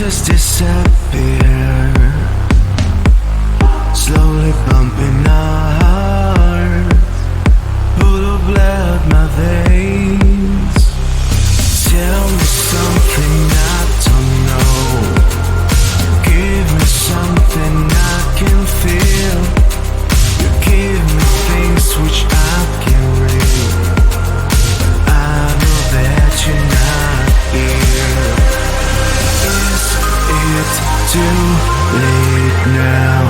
just disappear, slowly bumping our hearts, full of blood my veins. Tell me something I don't know, give me something I can feel. You give me things which I can read. I know that you're not here. Is it too late now?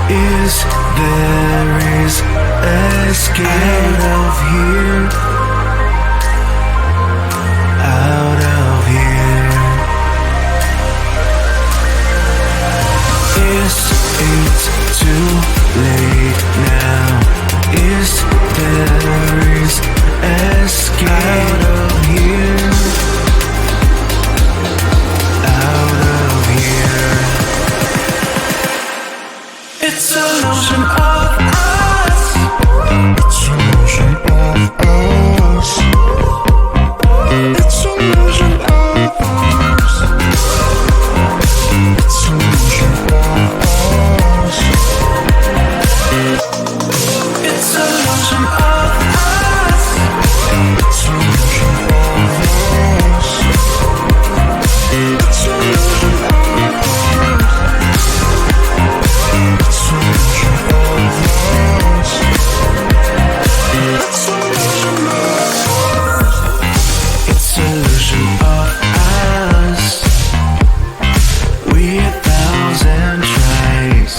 Is there escape out of here? Out of here. Is it too late now? Is there escape out of here? Out of here. It's an illusion of us. It's an illusion of us. It's an illusion of us. It's an illusion of us. It's an illusion of us. It's an illusion of us. It's an illusion of us. It's an illusion of us. It's an illusion of us. It's an illusion of us. We 1,000 tries.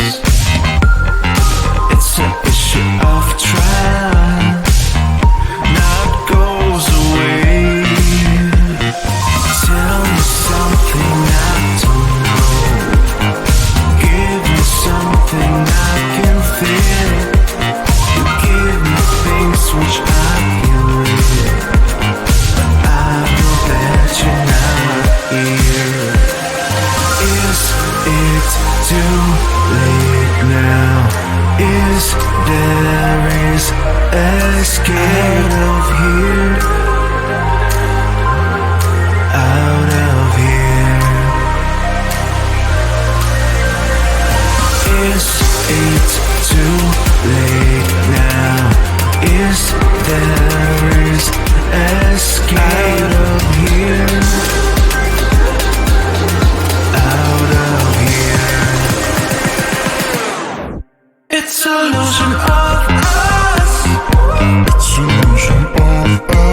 It's an issue of trust. Now it goes away. Tell me something I don't know. Give me something I can feel. You give me things which I can read. I know that you're not here. Is it too late now? Is there escape out of here? Out of here. Is it too late now? Is there escape out of here? Out of here. It's an illusion of us. It's an illusion of us.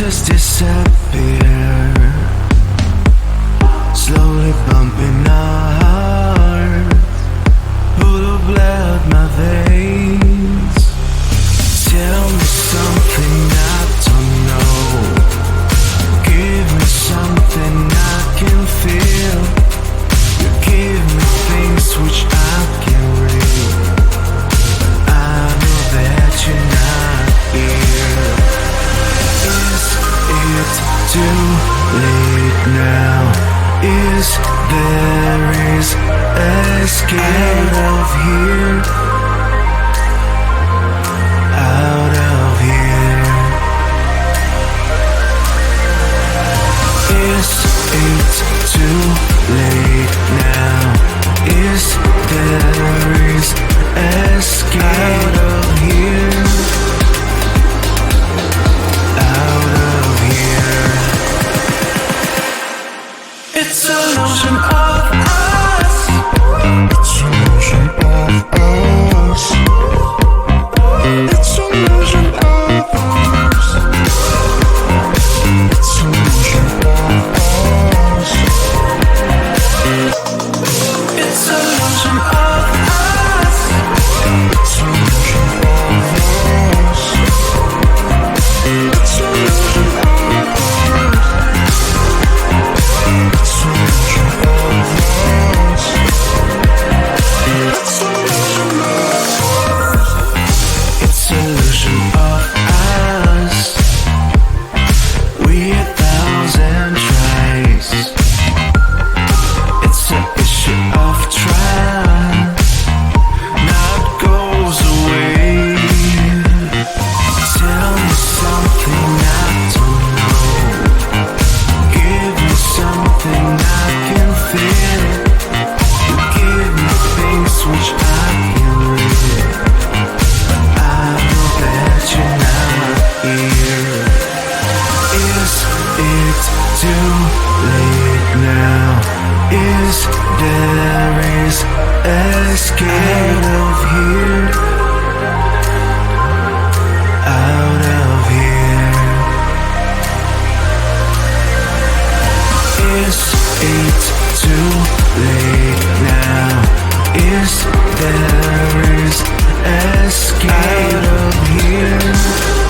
Voices disappear, slowly bumping our hearts, full of blood my veins. Tell me something I don't know, give me something I can feel. You give me things which I can read, but I know that you're not here. Is it too late now? Is there escape out of here? Out of here. Is it too late now? Is there escape out of here? Out of here. It's an illusion of us. It's an illusion of us. It's an illusion of us. It's an illusion of us. It's an illusion of us. It's an illusion of us. It's an illusion of us. It's an illusion of us. It's an illusion of us. It's an illusion of us. We 1,000 tries. It's an issue of trust. Now it goes away. Tell me something I don't know. Give me something I can feel. You give me things which I can read, but I know that you're not here. Is it too late now? Is there escape out of here? Out of here. Is it too late now? Is there escape out of here?